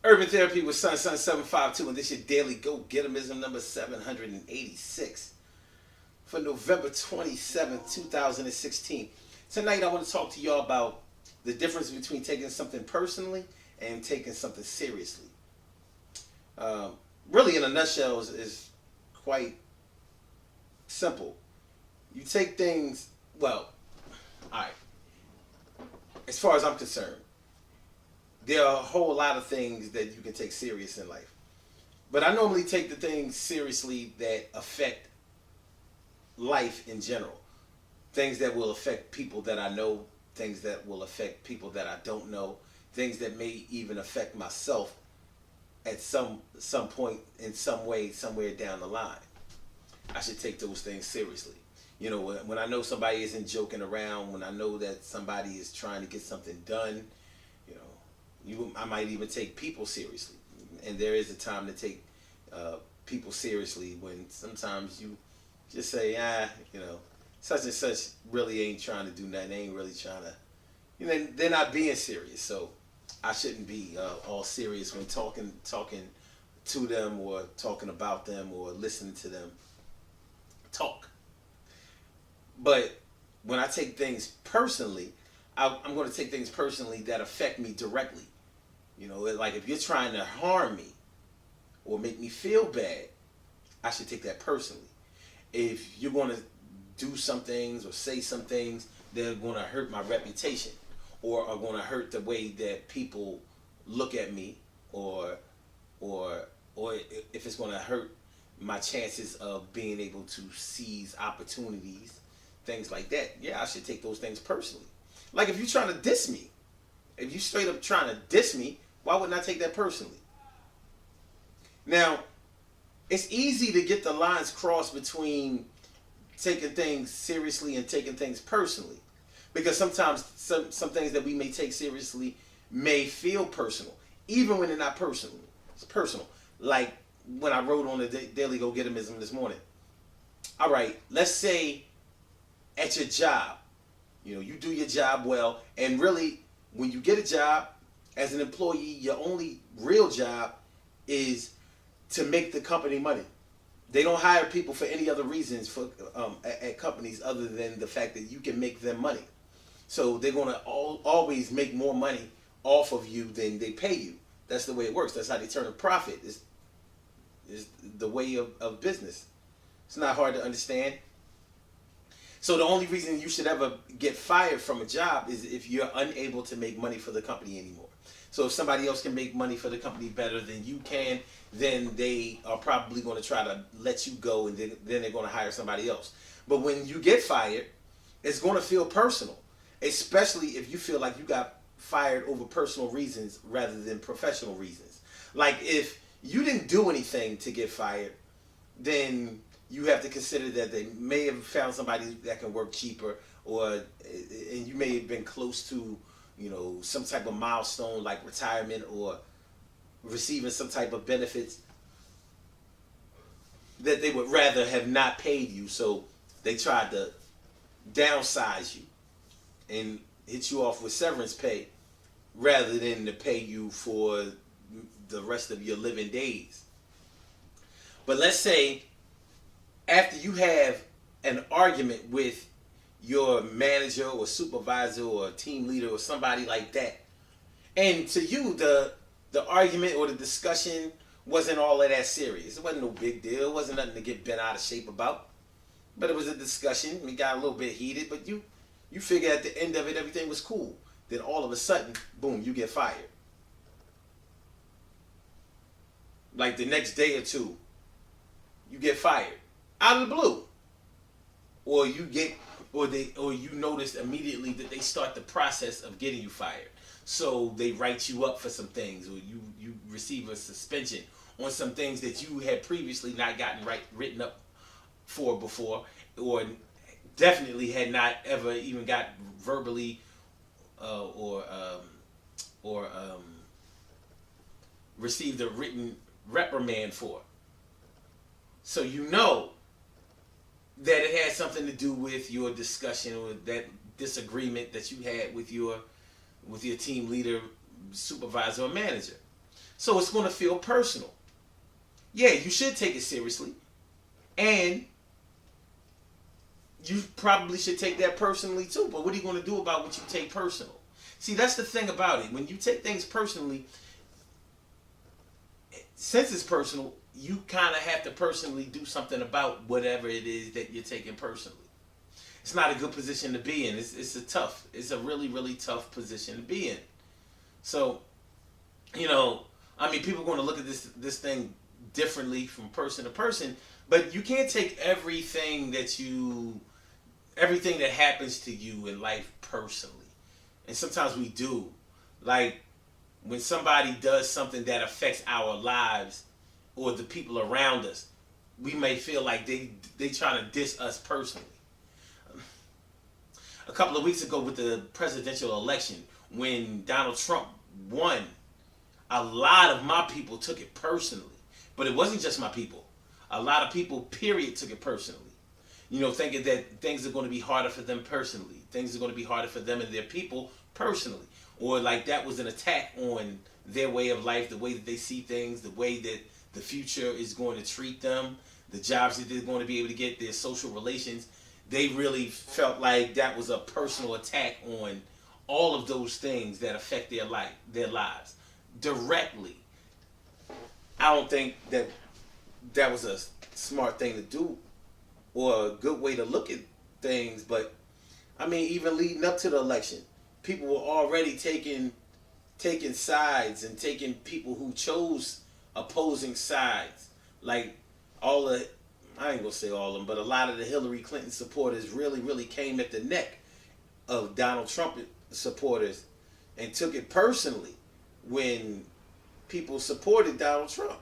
Urban Therapy with Sun 752, and this is your daily Go Getimism number 786 for November 27th, 2016. Tonight I want to talk to y'all about the difference between taking something personally and taking something seriously. Um, really, in a nutshell, is quite simple. You take things, well, alright, as far as I'm concerned, there are a whole lot of things that you can take serious in life. But I normally take the things seriously that affect life in general. Things that will affect people that I know, things that will affect people that I don't know, things that may even affect myself at some point in some way, somewhere down the line. I should take those things seriously. You know, when I know somebody isn't joking around, when I know that somebody is trying to get something done, you know, I might even take people seriously. And there is a time to take people seriously when sometimes you just say, you know, such and such really ain't trying to do nothing. They ain't really trying to, you know, they're not being serious. So I shouldn't be all serious when talking to them or talking about them or listening to them talk. But when I take things personally, I'm going to take things personally that affect me directly. You know, like if you're trying to harm me or make me feel bad, I should take that personally. If you're going to do some things or say some things that are going to hurt my reputation or are going to hurt the way that people look at me, or if it's going to hurt my chances of being able to seize opportunities, things like that, yeah, I should take those things personally. Like if you're trying to diss me, if you straight up trying to diss me, why wouldn't I take that personally? Now, it's easy to get the lines crossed between taking things seriously and taking things personally, because sometimes some things that we may take seriously may feel personal, even when they're not personal. It's personal. Like when I wrote on the Daily Go Getimism this morning. All right, let's say at your job, you know, you do your job well, and really, when you get a job as an employee, your only real job is to make the company money. They don't hire people for any other reasons for at companies other than the fact that you can make them money. So they're going to always make more money off of you than they pay you. That's the way it works. That's how they turn a profit. Is the way of business. It's not hard to understand. So the only reason you should ever get fired from a job is if you're unable to make money for the company anymore. So if somebody else can make money for the company better than you can, then they are probably going to try to let you go, and then they're going to hire somebody else. But when you get fired, it's going to feel personal, especially if you feel like you got fired over personal reasons rather than professional reasons. Like if you didn't do anything to get fired, then you have to consider that they may have found somebody that can work cheaper, and you may have been close to, you know, some type of milestone like retirement or receiving some type of benefits that they would rather have not paid you. So they tried to downsize you and hit you off with severance pay rather than to pay you for the rest of your living days. But let's say after you have an argument with your manager or supervisor or team leader or somebody like that, and to you the argument or the discussion wasn't all of that serious. It wasn't no big deal. It wasn't nothing to get bent out of shape about. But it was a discussion. We got a little bit heated, but you figure at the end of it everything was cool. Then all of a sudden, boom, you get fired. Like the next day or two, you get fired out of the blue, or you notice immediately that they start the process of getting you fired. So they write you up for some things, or you receive a suspension on some things that you had previously not gotten written up for before, or definitely had not ever even got verbally or received a written reprimand for. So you know that it had something to do with your discussion or that disagreement that you had with your team leader, supervisor, or manager. So it's going to feel personal. Yeah, you should take it seriously. And you probably should take that personally too. But what are you going to do about what you take personal? See, that's the thing about it. When you take things personally, since it's personal, you kind of have to personally do something about whatever it is that you're taking personally. It's not a good position to be in. It's a really, really tough position to be in. So, people are going to look at this thing differently from person to person, but you can't take everything that happens to you in life personally. And sometimes we do. Like when somebody does something that affects our lives or the people around us, we may feel like they trying to diss us personally. A couple of weeks ago with the presidential election, when Donald Trump won, a lot of my people took it personally. But it wasn't just my people. A lot of people, period, took it personally. Thinking that things are going to be harder for them personally. Things are going to be harder for them and their people personally. Or like that was an attack on their way of life, the way that they see things, the way that the future is going to treat them, the jobs that they're going to be able to get, their social relations. They really felt like that was a personal attack on all of those things that affect their lives directly. I don't think that was a smart thing to do or a good way to look at things. But even leading up to the election, people were already taking sides and taking people who chose opposing sides. Like I ain't gonna say all of them, but a lot of the Hillary Clinton supporters really, really came at the neck of Donald Trump supporters and took it personally when people supported Donald Trump.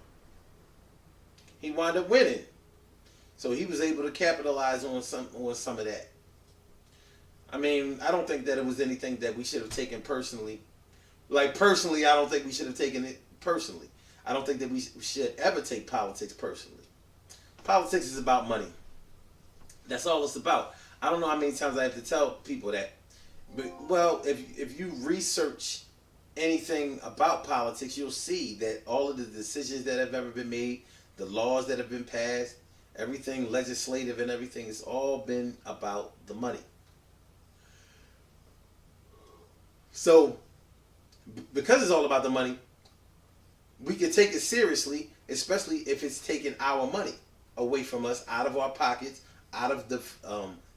He wound up winning. So he was able to capitalize on some of that. I don't think that it was anything that we should have taken personally. Like personally, I don't think we should have taken it personally. I don't think that we should ever take politics personally. Politics is about money. That's all it's about. I don't know how many times I have to tell people that. But, well, if you research anything about politics, you'll see that all of the decisions that have ever been made, the laws that have been passed, everything legislative and everything has all been about the money. So, because it's all about the money, we can take it seriously, especially if it's taking our money away from us, out of our pockets, out of the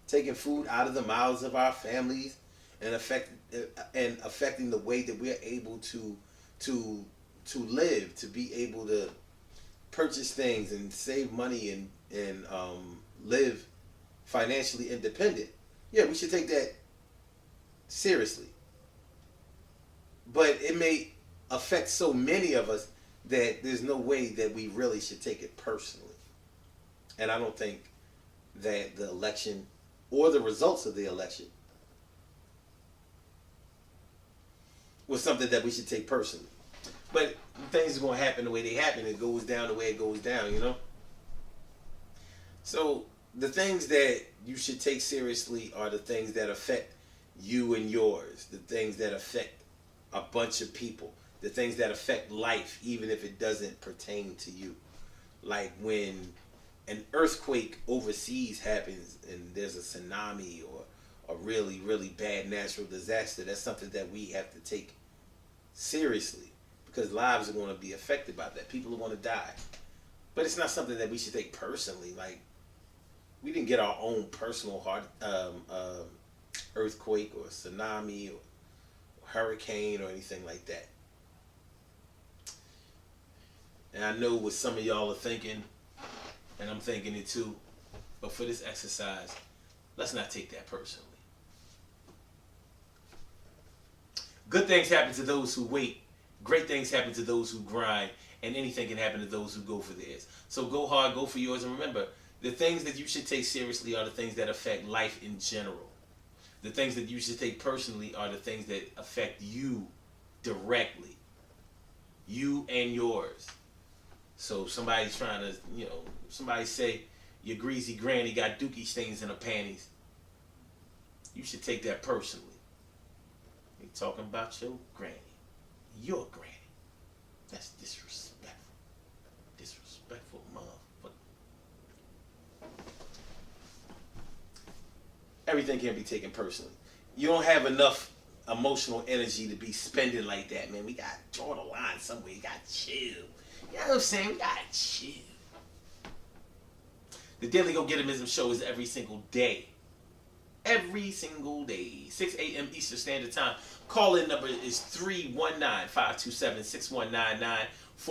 taking food out of the mouths of our families, and affecting the way that we're able to live, to be able to purchase things and save money and live financially independent. Yeah, we should take that seriously. But it may affect so many of us that there's no way that we really should take it personally. And I don't think that the election or the results of the election was something that we should take personally. But things are going to happen the way they happen. It goes down the way it goes down, So the things that you should take seriously are the things that affect you and yours. The things that affect a bunch of people. The things that affect life, even if it doesn't pertain to you. Like when an earthquake overseas happens and there's a tsunami or a really, really bad natural disaster, that's something that we have to take seriously because lives are going to be affected by that. People are going to die. But it's not something that we should take personally. Like, we didn't get our own personal earthquake or tsunami or hurricane or anything like that. And I know what some of y'all are thinking, and I'm thinking it too, but for this exercise, let's not take that personally. Good things happen to those who wait. Great things happen to those who grind, and anything can happen to those who go for theirs. So go hard, go for yours, and remember, the things that you should take seriously are the things that affect life in general. The things that you should take personally are the things that affect you directly. You and yours. So somebody's trying to, somebody say your greasy granny got dookie stains in her panties. You should take that personally. You're talking about your granny. Your granny. That's disrespectful. everything can be taken personally. You don't have enough emotional energy to be spending like that, man. We got to draw the line somewhere. You got to chill. You know what I'm saying? We got to chill. The Daily Go Getimism show is every single day. Every single day. 6 a.m. Eastern Standard Time. Call-in number is 319-527-6199 /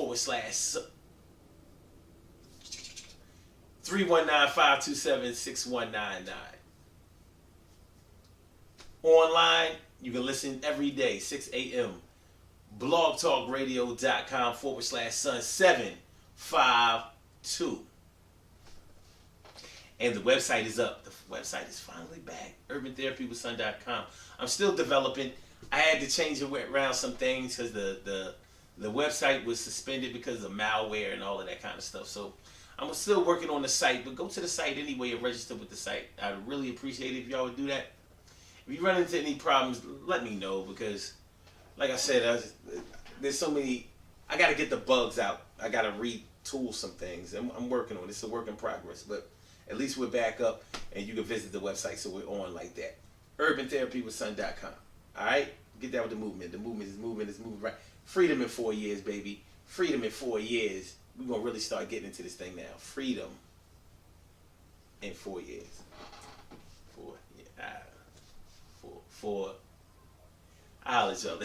319-527-6199. Online, you can listen every day, 6 a.m. blogtalkradio.com / Sun 752. And the website is up. The website is finally back. UrbanTherapyWithSun.com. I'm still developing. I had to change around some things because the website was suspended because of malware and all of that kind of stuff. So I'm still working on the site, but go to the site anyway and register with the site. I'd really appreciate it if y'all would do that. If you run into any problems, let me know because, like I said, there's so many. I got to get the bugs out. I got to retool some things. I'm working on it. It's a work in progress, but at least we're back up and you can visit the website so we're on like that. UrbanTherapyWithSun.com. All right? Get that with the movement. The movement is moving right. Freedom in 4 years, baby. Freedom in 4 years. We're going to really start getting into this thing now. Freedom in 4 years. Four. I'll let y'all